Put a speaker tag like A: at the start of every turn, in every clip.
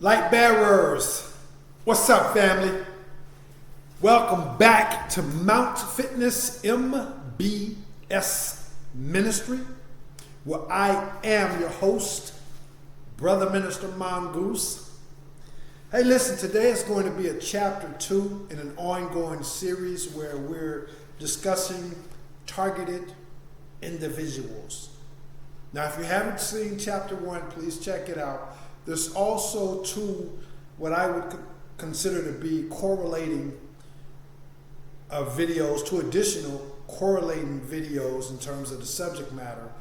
A: Light bearers, what's up, family? Welcome back to Mount Fitness MBS Ministry, where I am your host, Brother Minister Mongoose. Hey, listen, today is going to be a chapter 2 in an ongoing series where we're discussing targeted individuals. Now, if you haven't seen chapter 1, please check it out. There's also two, what I would consider to be correlating videos, two additional correlating videos in terms of the subject matter.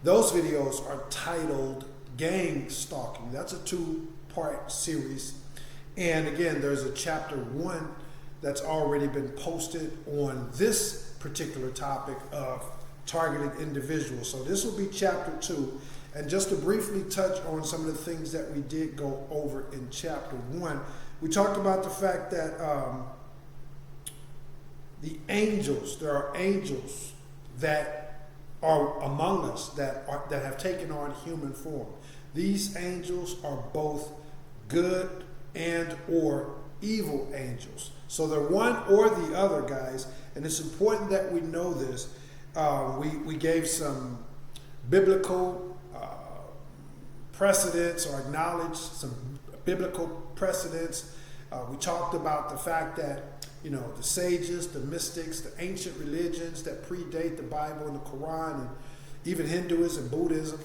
A: Those videos are titled Gang Stalking. That's a 2-part series. And again, there's a chapter 1 that's already been posted on this particular topic of targeted individuals. So this will be chapter 2. And just to briefly touch on some of the things that we did go over in chapter 1, we talked about the fact that there are angels that are among us that have taken on human form. These angels are both good and or evil angels. So they're one or the other, guys, and it's important that we know this. We gave some biblical precedents or acknowledged some biblical precedents. We talked about the fact that, the sages, the mystics, the ancient religions that predate the Bible and the Quran, and even Hinduism, Buddhism,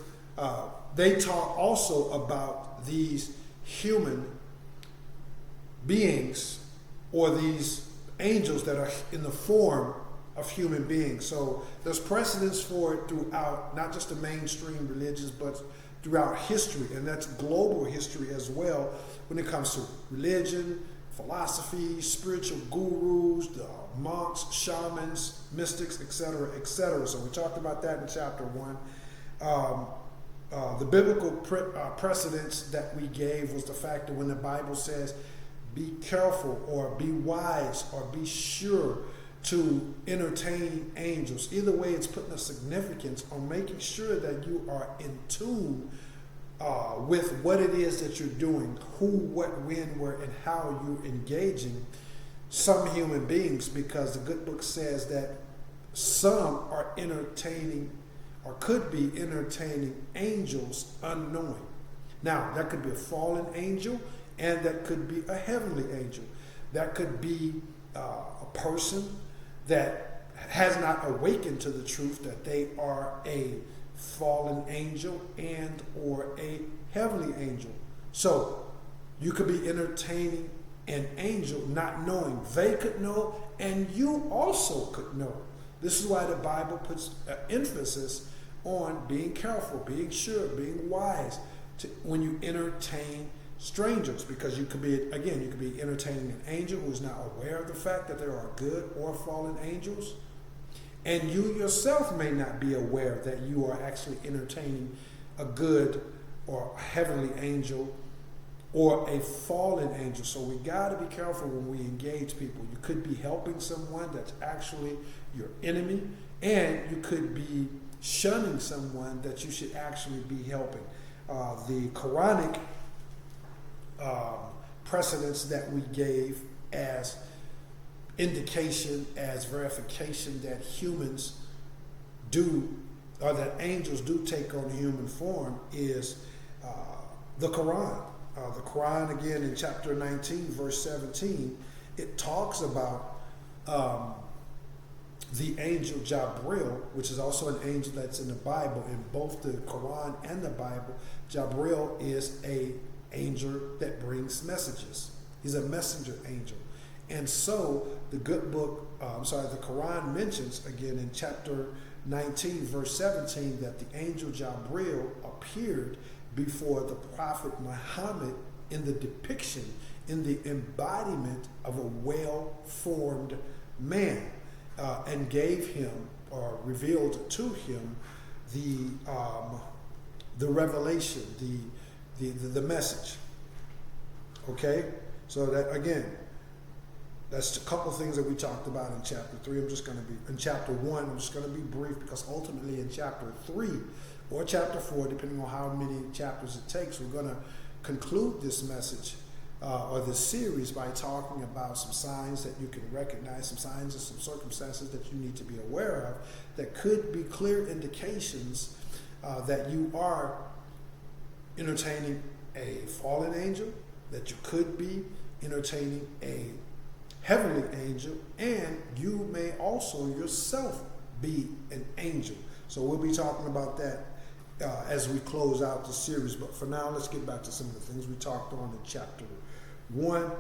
A: they talk also about these human beings or these angels that are in the form of human beings. So there's precedents for it throughout, not just the mainstream religions, but throughout history, and that's global history as well when it comes to religion, philosophy, spiritual gurus, the monks, shamans, mystics, etc., etc. So we talked about that in chapter 1. The biblical precedents that we gave was the fact that when the Bible says, be careful or be wise or be sure to entertain angels. Either way, it's putting a significance on making sure that you are in tune with what it is that you're doing, who, what, when, where, and how you're engaging some human beings, because the good book says that some are entertaining or could be entertaining angels unknowing. Now, that could be a fallen angel, and that could be a heavenly angel. That could be a person that has not awakened to the truth that they are a fallen angel and or a heavenly angel. So you could be entertaining an angel not knowing. They could know, and you also could know. This is why the Bible puts emphasis on being careful, being sure, being wise when you entertain strangers, because you could be entertaining an angel who is not aware of the fact that there are good or fallen angels, and you yourself may not be aware that you are actually entertaining a good or heavenly angel or a fallen angel. So we got to be careful when we engage people. You could be helping someone that's actually your enemy, and you could be shunning someone that you should actually be helping. The Quranic precedents that we gave as indication, as verification that humans do, or that angels do take on human form, is the Quran. The Quran, again, in chapter 19, verse 17, it talks about the angel Jabril, which is also an angel that's in the Bible. In both the Quran and the Bible, Jabril is a angel that brings messages. He's a messenger angel. And so the good book, the Quran mentions again in chapter 19, verse 17, that the angel Jabril appeared before the Prophet Muhammad in the depiction, in the embodiment of a well-formed man, and gave him, or revealed to him, the revelation, the message. Okay, so that again, that's a couple things that we talked about in chapter 3. In chapter 1, I'm just going to be brief, because ultimately in chapter 3 or chapter 4, depending on how many chapters it takes, we're going to conclude this message or this series by talking about some signs that you can recognize, some signs and some circumstances that you need to be aware of that could be clear indications that you are entertaining a fallen angel, that you could be entertaining a heavenly angel, and you may also yourself be an angel. So we'll be talking about that as we close out the series. But for now, let's get back to some of the things we talked on in chapter 1.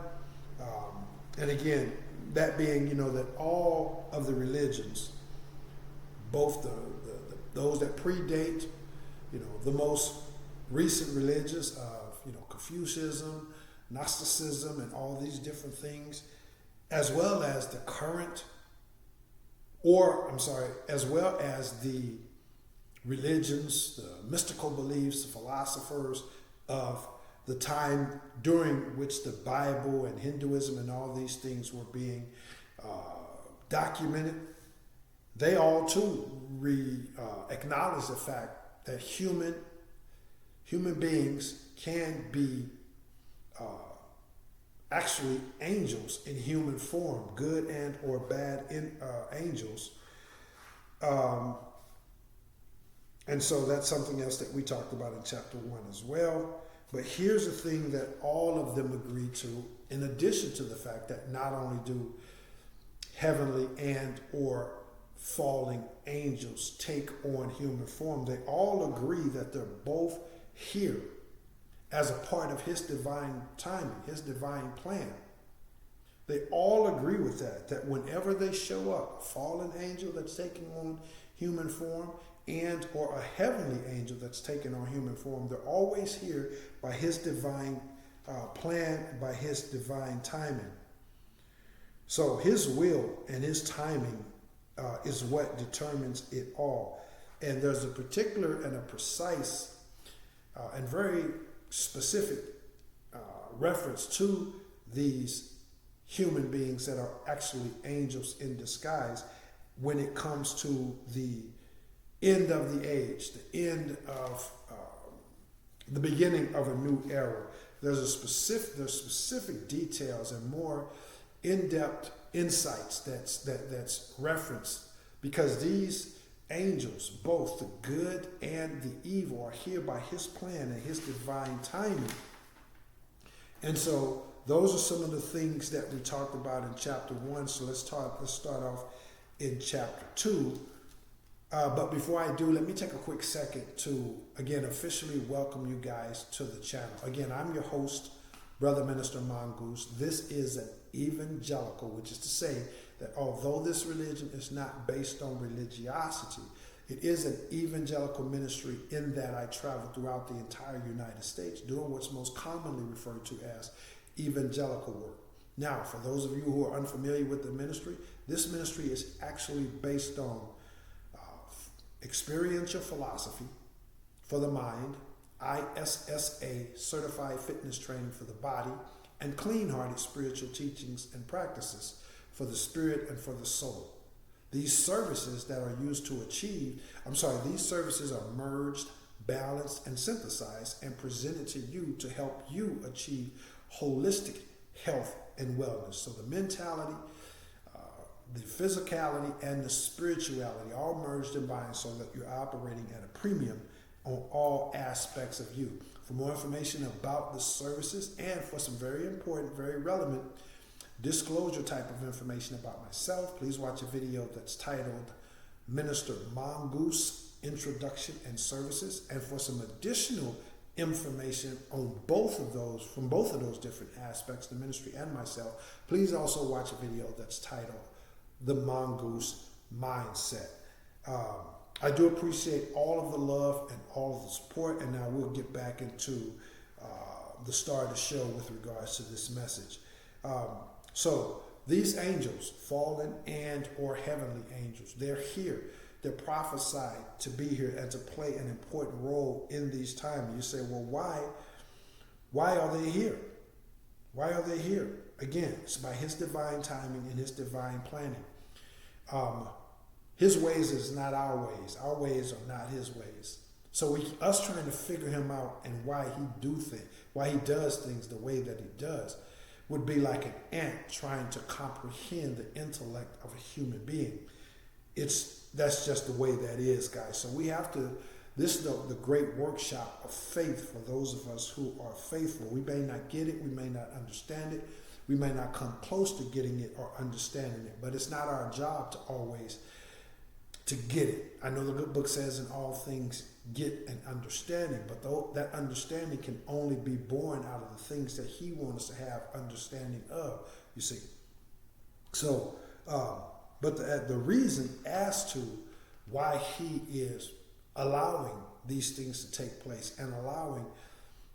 A: And again, that being, that all of the religions, both those that predate, the most recent religions of, Confucianism, Gnosticism, and all these different things, as well as the current, as well as the religions, the mystical beliefs, the philosophers of the time during which the Bible and Hinduism and all these things were being documented, they all too acknowledge the fact that human beings can be actually angels in human form, good and or bad angels. And so that's something else that we talked about in chapter 1 as well. But here's the thing that all of them agree to, in addition to the fact that not only do heavenly and or falling angels take on human form, they all agree that they're both here as a part of his divine timing, his divine plan. They all agree with that whenever they show up, a fallen angel that's taking on human form and or a heavenly angel that's taking on human form, they're always here by his divine plan, by his divine timing. So his will and his timing is what determines it all. And there's a particular and a precise and very specific reference to these human beings that are actually angels in disguise when it comes to the end of the age, the end of the beginning of a new era. There's specific details and more in-depth insights that's referenced, because these angels, both the good and the evil, are here by his plan and his divine timing. And so those are some of the things that we talked about in chapter 1. So let's start off in chapter 2. But before I do, let me take a quick second to, again, officially welcome you guys to the channel. Again, I'm your host, Brother Minister Mongoose. This is an evangelical, which is to say that although this religion is not based on religiosity, it is an evangelical ministry in that I travel throughout the entire United States doing what's most commonly referred to as evangelical work. Now, for those of you who are unfamiliar with the ministry, this ministry is actually based on experiential philosophy for the mind, ISSA certified fitness training for the body, and clean-hearted spiritual teachings and practices for the spirit and for the soul. These services that are used to these services are merged, balanced, and synthesized and presented to you to help you achieve holistic health and wellness. So the mentality, the physicality, and the spirituality all merged in bind so that you're operating at a premium on all aspects of you. For more information about the services and for some very important, very relevant disclosure type of information about myself, please watch a video that's titled Minister Mongoose Introduction and Services. And for some additional information on from both of those different aspects, the ministry and myself, please also watch a video that's titled The Mongoose Mindset. I do appreciate all of the love and all of the support, and now we'll get back into the start of the show with regards to this message. So these angels, fallen and or heavenly angels, they're here. They're prophesied to be here and to play an important role in these times. You say, well, why are they here? Why are they here? Again, it's by his divine timing and his divine planning. His ways is not our ways. Our ways are not his ways. So us trying to figure him out and why he does things the way that he does, would be like an ant trying to comprehend the intellect of a human being. That's just the way that is, guys. So we have to. This is the great workshop of faith for those of us who are faithful. We may not get it, we may not understand it, we may not come close to getting it or understanding it, but it's not our job to always to get it. I know the good book says in all things get an understanding, but that understanding can only be born out of the things that he wants us to have understanding of, you see. So, but the reason as to why he is allowing these things to take place and allowing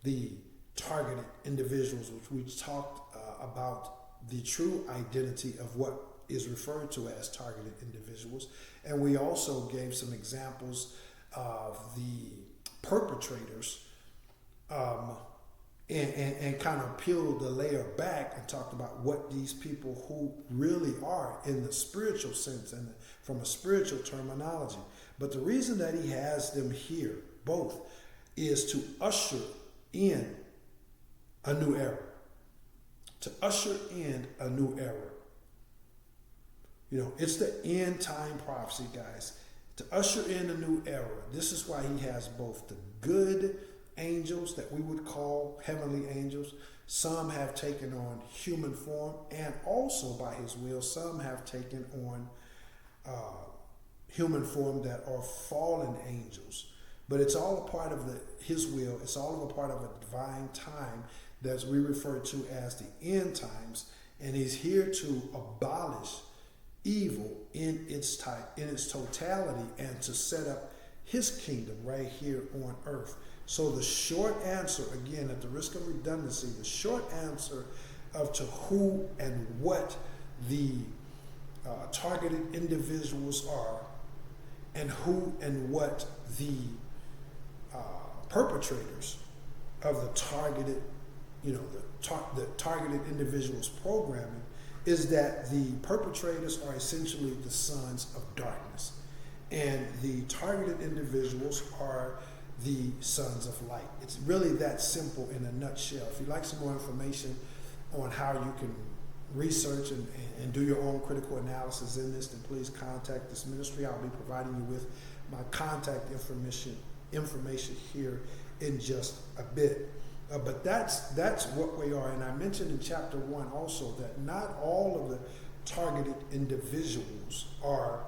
A: the targeted individuals, which we talked about the true identity of what is referred to as targeted individuals. And we also gave some examples of the perpetrators and kind of peeled the layer back and talked about what these people who really are in the spiritual sense and from a spiritual terminology. But the reason that he has them here, both, is to usher in a new era. To usher in a new era. You know, it's the end time prophecy, guys. To usher in a new era. This is why he has both the good angels that we would call heavenly angels. Some have taken on human form, and also by his will, some have taken on human form that are fallen angels. But it's all a part of his will. It's all a part of a divine time that we refer to as the end times. And he's here to abolish evil in its totality and to set up his kingdom right here on earth. So the short answer, again, at the risk of redundancy, the short answer of to who and what the targeted individuals are, and who and what the perpetrators of the targeted, the targeted individuals programming, is that the perpetrators are essentially the sons of darkness, and the targeted individuals are the sons of light. It's really that simple in a nutshell. If you'd like some more information on how you can research and do your own critical analysis in this, then please contact this ministry. I'll be providing you with my contact information here in just a bit. But that's what we are. And I mentioned in chapter 1 also that not all of the targeted individuals are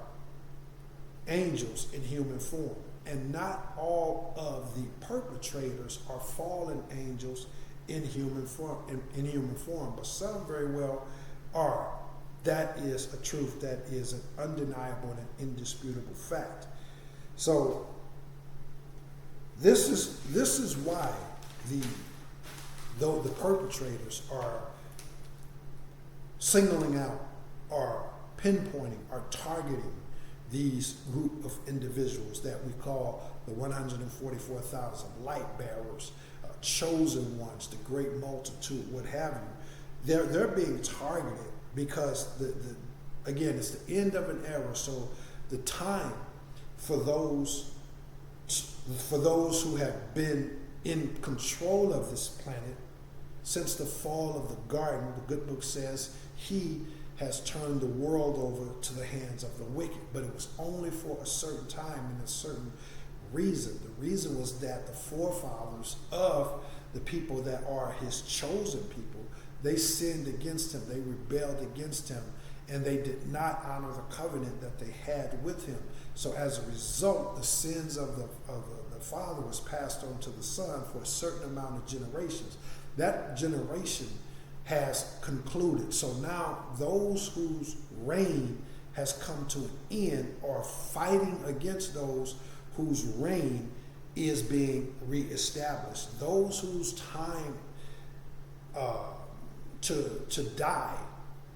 A: angels in human form. And not all of the perpetrators are fallen angels in human form, but some very well are. That is a truth. That is an undeniable and indisputable fact. So this is why though the perpetrators are singling out, are pinpointing, are targeting these group of individuals that we call the 144,000 light bearers, chosen ones, the great multitude, what have you. They're being targeted because again, it's the end of an era. So the time for those who have been in control of this planet since the fall of the garden, the good book says he has turned the world over to the hands of the wicked, but it was only for a certain time and a certain reason. The reason was that the forefathers of the people that are his chosen people, they sinned against him, they rebelled against him, and they did not honor the covenant that they had with him. So as a result, the sins of the father was passed on to the son for a certain amount of generations. That generation has concluded. So now those whose reign has come to an end are fighting against those whose reign is being reestablished. Those whose time to die,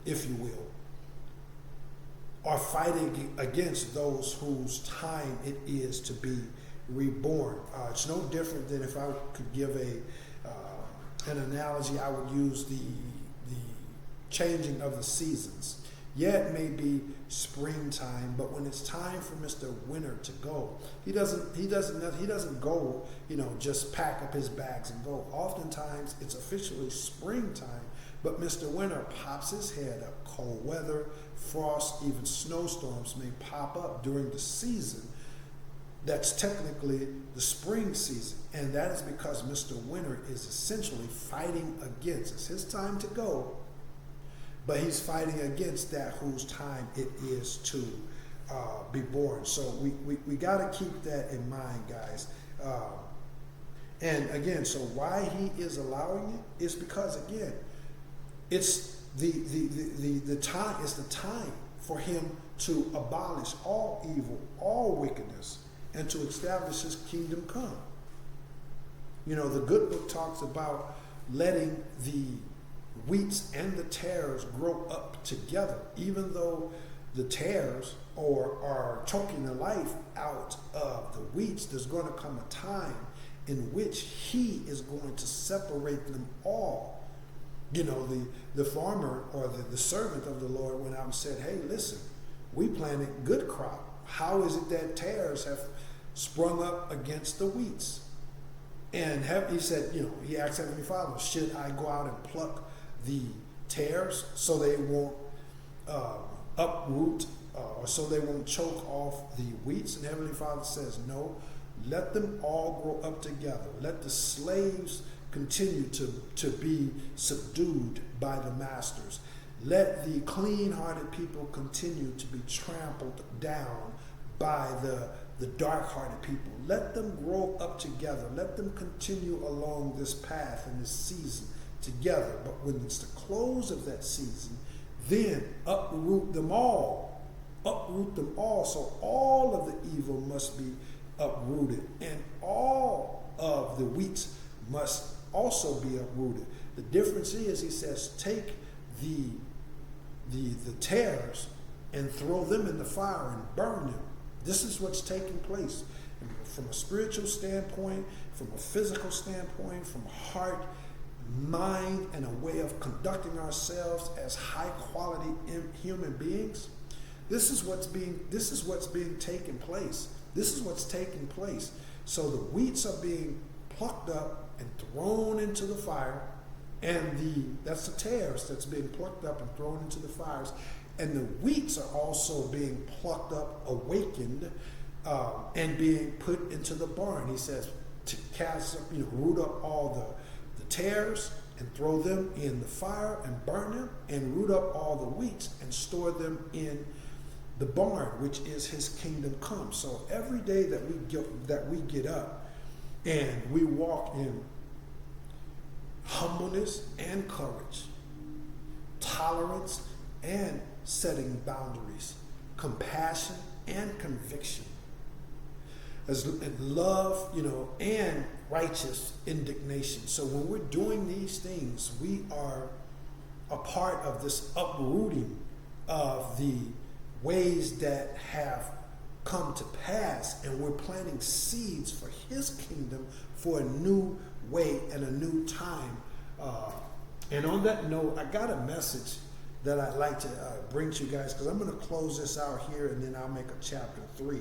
A: if you will, are fighting against those whose time it is to be reborn. It's no different than if I could give an analogy. I would use the changing of the seasons. Yeah, it may be springtime, but when it's time for Mr. Winter to go, he doesn't go, just pack up his bags and go. Oftentimes it's officially springtime, but Mr. Winter pops his head up. Cold weather, frost, even snowstorms may pop up during the season. That's technically the spring season, and that is because Mr. Winter is essentially fighting against. It's his time to go, but he's fighting against that whose time it is to be born. So we got to keep that in mind, guys. And again, so why he is allowing it is because, again, it's the time. It's the time for him to abolish all evil, all wickedness, and to establish his kingdom come. The good book talks about letting the wheats and the tares grow up together, even though the tares are choking the life out of the wheats. There's going to come a time in which he is going to separate them all. The farmer or the servant of the Lord went out and said, hey, listen, we planted good crop. How is it that tares have sprung up against the wheats? And he said, he asked Heavenly Father, should I go out and pluck the tares so they won't uproot or so they won't choke off the wheats? And Heavenly Father says, no, let them all grow up together. Let the slaves continue to be subdued by the masters. Let the clean-hearted people continue to be trampled down by the dark-hearted people. Let them grow up together. Let them continue along this path and this season together. But when it's the close of that season, then uproot them all. Uproot them all. So all of the evil must be uprooted, and all of the wheats must also be uprooted. The difference is, he says, take the tares and throw them in the fire and burn them. This is what's taking place. And from a spiritual standpoint, from a physical standpoint, from heart, mind, and a way of conducting ourselves as high quality human beings. This is what's being taken place. This is what's taking place. So the wheats are being plucked up and thrown into the fire, and that's the tares that's being plucked up and thrown into the fires. And the wheats are also being plucked up, awakened, and being put into the barn. He says to cast, root up all the tares and throw them in the fire and burn them, and root up all the wheats and store them in the barn, which is his kingdom come. So every day that we get up and we walk in humbleness and courage, tolerance and setting boundaries, compassion and conviction, and love, and righteous indignation. So when we're doing these things, we are a part of this uprooting of the ways that have come to pass, and we're planting seeds for his kingdom for a new way and a new time. And on that note, I got a message that I'd like to bring to you guys, because I'm going to close this out here and then I'll make a chapter 3.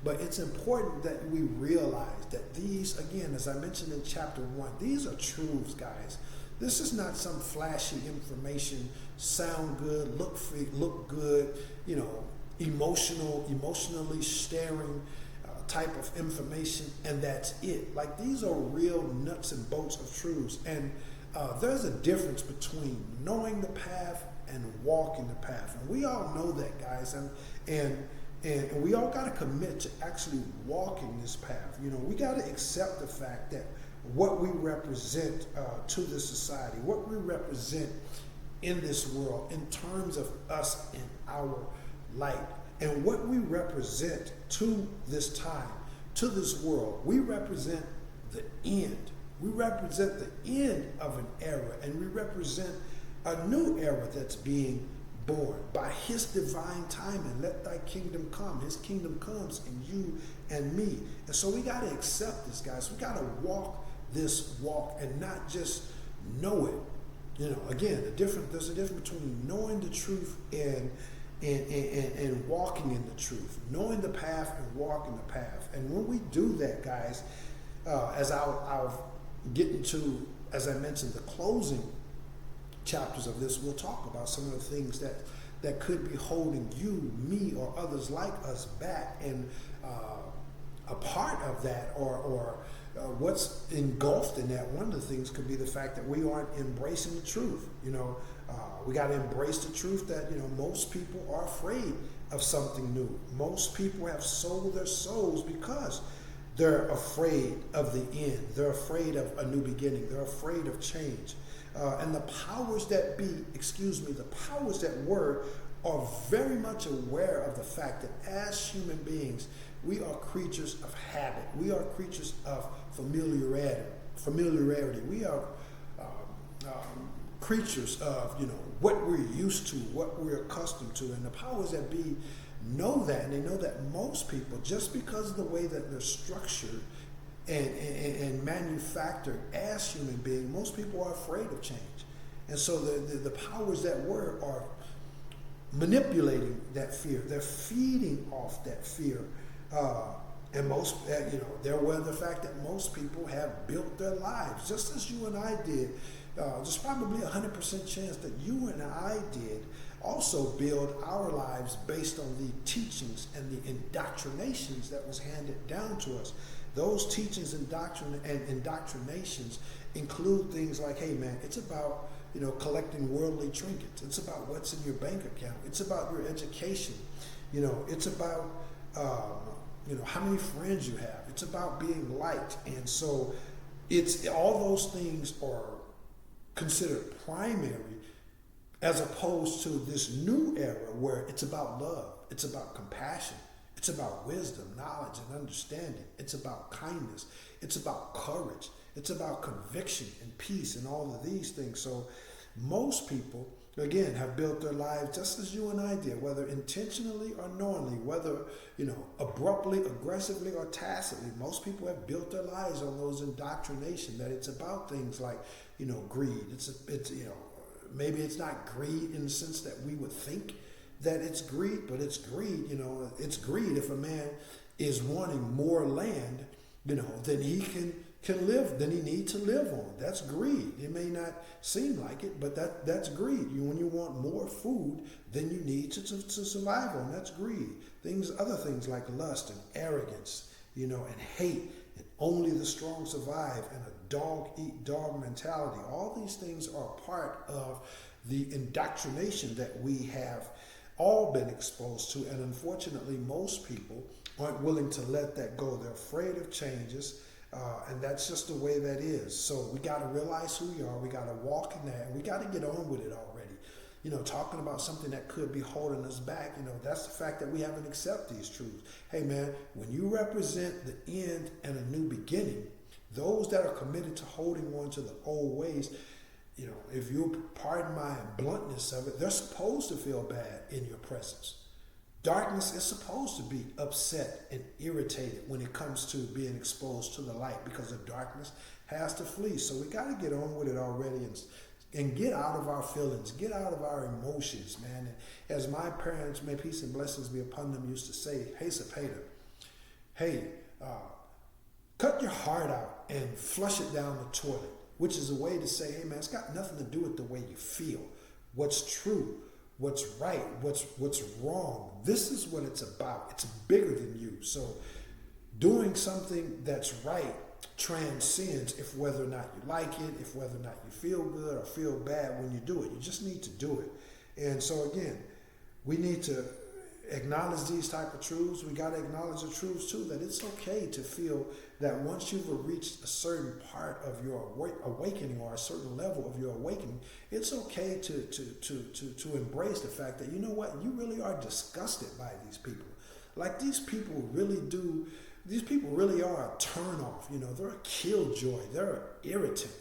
A: But it's important that we realize that these, again, as I mentioned in chapter 1, these are truths, guys. This is not some flashy information, sound good, look good, emotionally staring type of information, and that's it. Like, these are real nuts and bolts of truths. And there's a difference between knowing the path and walking the path. And we all know that, guys. And we all got to commit to actually walking this path. We got to accept the fact that what we represent to this society, what we represent in this world in terms of us and our light, and what we represent to this time, to this world, we represent the end. We represent the end of an era, and we represent a new era that's being born by his divine timing. Let thy kingdom come. His kingdom comes in you and me. And so we got to accept this, guys. We got to walk this walk and not just know it, Again, there's a difference between knowing the truth and walking in the truth, knowing the path and walking the path. And when we do that, guys, as I'll get into, as I mentioned, the closing chapters of this, we'll talk about some of the things that could be holding you, me, or others like us back. And a part of that, or what's engulfed in that, one of the things could be the fact that we aren't embracing the truth. We got to embrace the truth that, most people are afraid of something new. Most people have sold their souls because they're afraid of the end. They're afraid of a new beginning. They're afraid of change. And the powers that be, the powers that were, are very much aware of the fact that as human beings, we are creatures of habit. We are creatures of familiarity. We are creatures of, what we're used to, what we're accustomed to. And the powers that be know that, and they know that most people, just because of the way that they're structured and manufactured as human beings, most people are afraid of change. And so the powers that were are manipulating that fear. They're feeding off that fear. And most, they're aware of the fact that most people have built their lives, just as you and I did. There's probably 100% chance that you and I did also build our lives based on the teachings and the indoctrinations that was handed down to us. Those teachings and indoctrinations include things like, hey man, it's about, collecting worldly trinkets. It's about what's in your bank account. It's about your education. It's about, how many friends you have. It's about being liked. And so it's all those things are considered primary, as opposed to this new era where it's about love, it's about compassion, it's about wisdom, knowledge, and understanding. It's about kindness, it's about courage, it's about conviction and peace and all of these things. So most people, again, have built their lives just as you and I did, whether intentionally or knowingly, whether, abruptly, aggressively, or tacitly. Most people have built their lives on those indoctrination, that it's about things like, greed. It's maybe it's not greed in the sense that we would think that it's greed, but it's greed. It's greed if a man is wanting more land, than he can live, than he needs to live on. That's greed. It may not seem like it, but that's greed. When you want more food than you need to survive on, that's greed. Other things like lust and arrogance, and hate, and only the strong survive, and a dog-eat-dog mentality. All these things are part of the indoctrination that we have all been exposed to, and unfortunately most people aren't willing to let that go. They're afraid of changes, and that's just the way that is. So we got to realize who we are. We got to walk in that, and we got to get on with it already. Talking about something that could be holding us back, that's the fact that we haven't accepted these truths. Hey man, when you represent the end and a new beginning, those that are committed to holding on to the old ways, if you'll pardon my bluntness of it, they're supposed to feel bad in your presence. Darkness is supposed to be upset and irritated when it comes to being exposed to the light, because the darkness has to flee. So we got to get on with it already and get out of our feelings, get out of our emotions, man. And as my parents, may peace and blessings be upon them, used to say, hey, Sapeda, hey, cut your heart out and flush it down the toilet, which is a way to say, hey man, it's got nothing to do with the way you feel, what's true, what's right, what's wrong. This is what it's about. It's bigger than you. So doing something that's right transcends if whether or not you like it, if whether or not you feel good or feel bad when you do it. You just need to do it. And so again, we need to acknowledge these type of truths. We got to acknowledge the truths too, that it's okay to feel that once you've reached a certain part of your awakening, or a certain level of your awakening, it's okay to embrace the fact that, you know what, you really are disgusted by these people. Like these people really are a turn off, they're a killjoy, they're an irritant,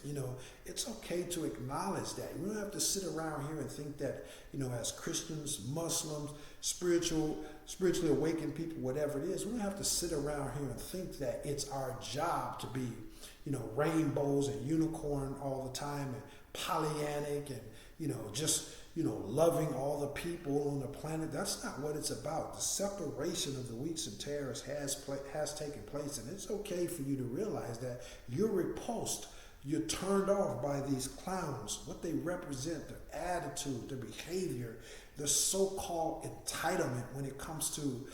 A: it's okay to acknowledge that. We don't have to sit around here and think that, as Christians, Muslims, spiritually awakened people, whatever it is, we don't have to sit around here and think that it's our job to be, rainbows and unicorn all the time and Pollyannic and, just, loving all the people on the planet. That's not what it's about. The separation of the wheats and tares has taken place, and it's okay for you to realize that you're repulsed. You're turned off by these clowns, what they represent, their attitude, their behavior, their so-called entitlement when it comes to,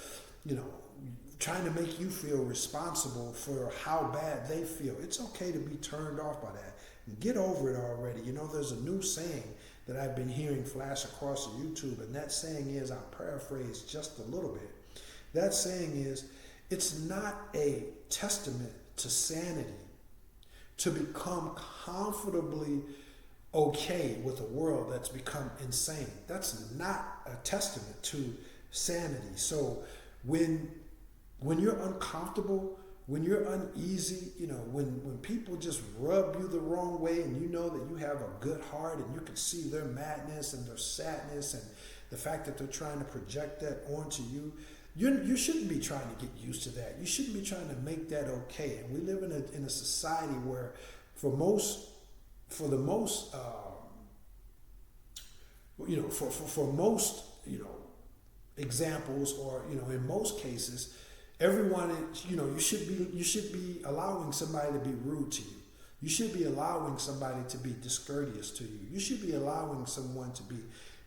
A: trying to make you feel responsible for how bad they feel. It's okay to be turned off by that. Get over it already. There's a new saying that I've been hearing flash across the YouTube, and that saying is, I'll paraphrase just a little bit. That saying is, it's not a testament to sanity to become comfortably okay with a world that's become insane. That's not a testament to sanity. So when you're uncomfortable, when you're uneasy, when people just rub you the wrong way, and you know that you have a good heart and you can see their madness and their sadness and the fact that they're trying to project that onto you, you shouldn't be trying to get used to that. You shouldn't be trying to make that okay. And we live in a society where for most examples, or in most cases, everyone, you should be allowing somebody to be rude to you. You should be allowing somebody to be discourteous to you. You should be allowing someone to be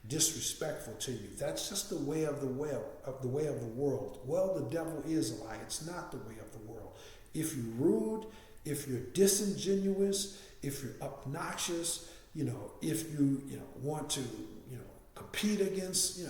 A: disrespectful to you. That's just the way of the world. Well, the devil is a lie. It's not the way of the world. If you're rude, if you're disingenuous, if you're obnoxious, if you want to compete against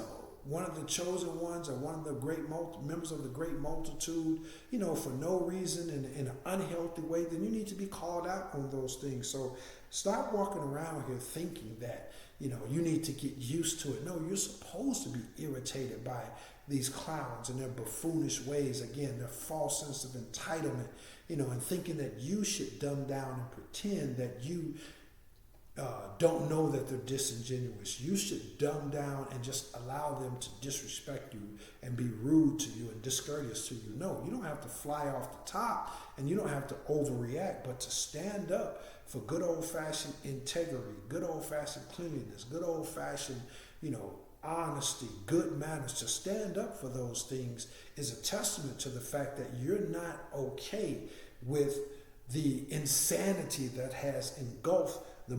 A: one of the chosen ones or one of the great members of the great multitude, for no reason in an unhealthy way, then you need to be called out on those things. So stop walking around here thinking that, you need to get used to it. No, you're supposed to be irritated by these clowns and their buffoonish ways. Again, their false sense of entitlement, and thinking that you should dumb down and pretend that you don't know that they're disingenuous. You should dumb down and just allow them to disrespect you and be rude to you and discourteous to you. No, you don't have to fly off the top, and you don't have to overreact, but to stand up for good old-fashioned integrity, good old-fashioned cleanliness, good old-fashioned, honesty, good manners. To stand up for those things is a testament to the fact that you're not okay with the insanity that has engulfed the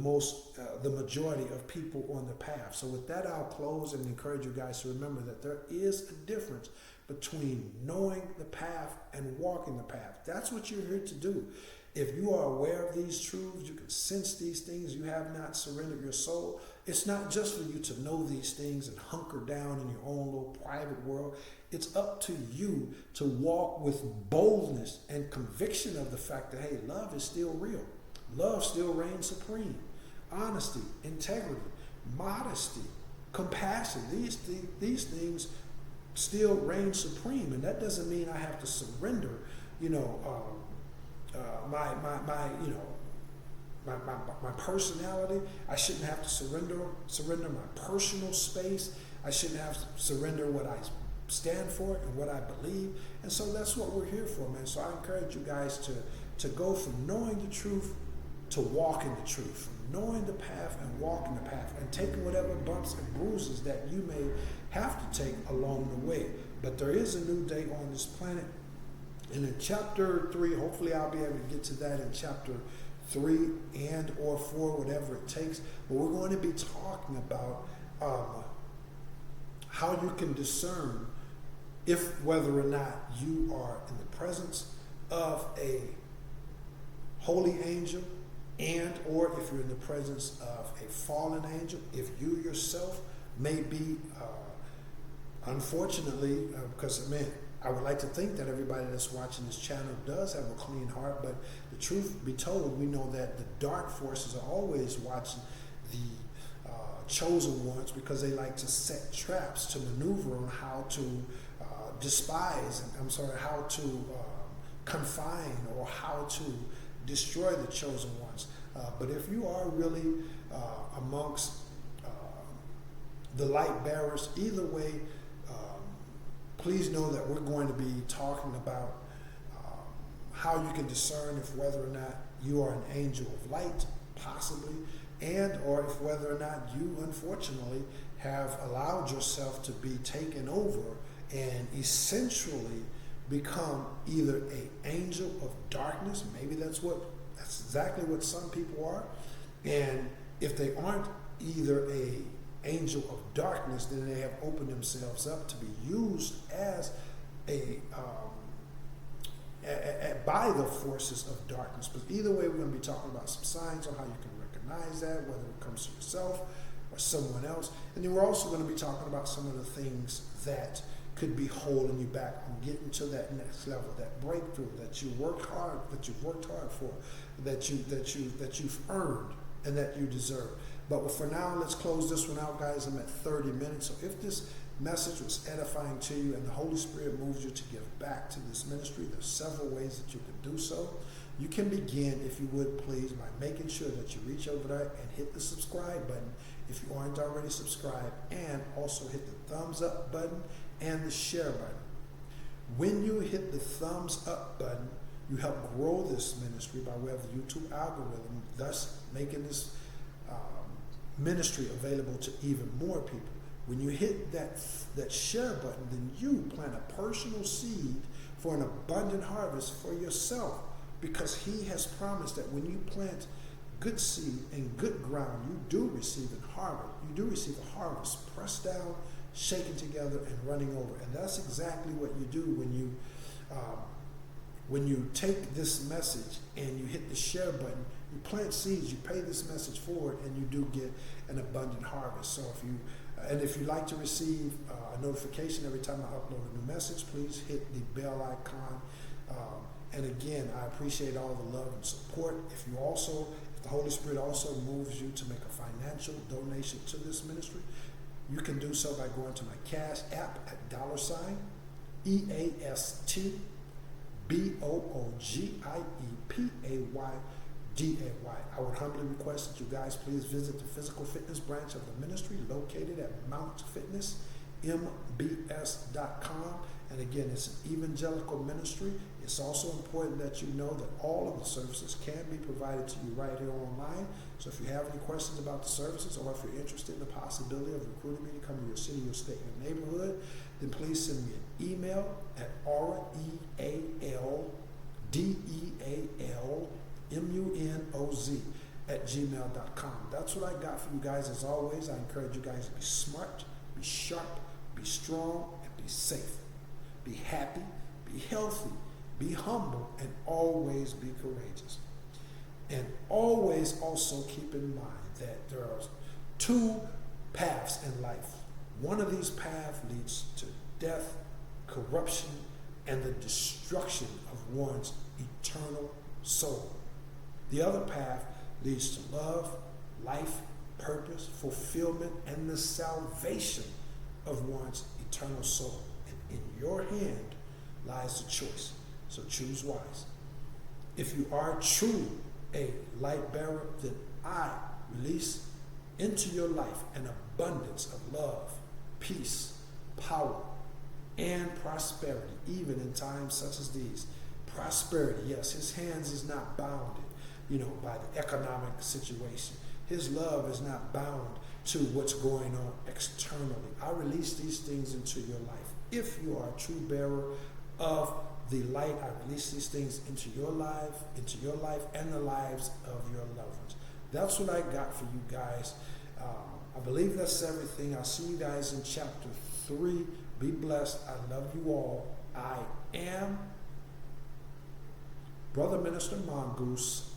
A: majority of people on the path. So with that, I'll close and encourage you guys to remember that there is a difference between knowing the path and walking the path. That's what you're here to do. If you are aware of these truths, you can sense these things, you have not surrendered your soul. It's not just for you to know these things and hunker down in your own little private world. It's up to you to walk with boldness and conviction of the fact that, hey, love is still real. Love still reigns supreme. Honesty, integrity, modesty, compassion, these things still reign supreme. And that doesn't mean I have to surrender, my personality. I shouldn't have to surrender my personal space. I shouldn't have to surrender what I stand for and what I believe. And so that's what we're here for, man. So I encourage you guys to go from knowing the truth to walking the truth, from knowing the path and walking the path, and taking whatever bumps and bruises that you may have to take along the way. But there is a new day on this planet. And in chapter 3, hopefully I'll be able to get to that in chapter 3 and or 4, whatever it takes. But we're going to be talking about how you can discern whether or not you are in the presence of a holy angel, and or if you're in the presence of a fallen angel, if you yourself may be, unfortunately, because I would like to think that everybody that's watching this channel does have a clean heart, but the truth be told, we know that the dark forces are always watching the chosen ones, because they like to set traps to maneuver on how to how to confine or how to destroy the chosen ones. But if you are really amongst the light bearers, either way, please know that we're going to be talking about how you can discern whether or not you are an angel of light, possibly, and or if whether or not you unfortunately have allowed yourself to be taken over and essentially become either an angel of darkness. Maybe that's exactly what some people are. And if they aren't either a angel of darkness, then they have opened themselves up to be used as by the forces of darkness. But either way, we're going to be talking about some signs on how you can recognize that, whether it comes to yourself or someone else. And then we're also going to be talking about some of the things that could be holding you back from getting to that next level, that breakthrough that you've worked hard for, that you've earned and that you deserve. But for now, let's close this one out, guys. I'm at 30 minutes. So if this message was edifying to you and the Holy Spirit moves you to give back to this ministry, there's several ways that you can do so. You can begin, if you would please, by making sure that you reach over there and hit the subscribe button if you aren't already subscribed, and also hit the thumbs up button and the share button. When you hit the thumbs up button, you help grow this ministry by way of the YouTube algorithm, thus making this ministry available to even more people. When you hit that share button, then you plant a personal seed for an abundant harvest for yourself, because he has promised that when you plant good seed in good ground, you do receive a harvest. You do receive a harvest, pressed down, shaken together, and running over. And that's exactly what you do when you take this message and you hit the share button. You plant seeds, you pay this message forward, and you do get an abundant harvest. So if you like to receive a notification every time I upload a new message, please hit the bell icon. And again, I appreciate all the love and support. If the Holy Spirit also moves you to make a financial donation to this ministry, you can do so by going to my Cash app at $EASTBOOGIEPAYDAY. I would humbly request that you guys please visit the physical fitness branch of the ministry located at mountfitnessmbs.com. And again, it's an evangelical ministry. It's also important that you know that all of the services can be provided to you right here online. So if you have any questions about the services, or if you're interested in the possibility of recruiting me to come to your city, your state, your neighborhood, then please send me an email at realealmunoz@gmail.com. That's what I got for you guys. As always, I encourage you guys to be smart, be sharp, be strong, and be safe. Be happy, be healthy, be humble, and always be courageous. And always also keep in mind that there are two paths in life. One of these paths leads to death, corruption, and the destruction of one's eternal soul. The other path leads to love, life, purpose, fulfillment, and the salvation of one's eternal soul. In your hand lies the choice, so choose wise. If you are truly a light bearer, then I release into your life an abundance of love, peace, power, and prosperity, even in times such as these. Prosperity, yes, his hands is not bounded, by the economic situation. His love is not bound to what's going on externally. I release these things into your life. If you are a true bearer of the light, I release these things into your life, and the lives of your loved ones. That's what I got for you guys. I believe that's everything. I'll see you guys in chapter 3. Be blessed. I love you all. I am Brother Minister Mongoose,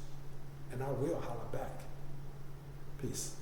A: and I will holler back. Peace.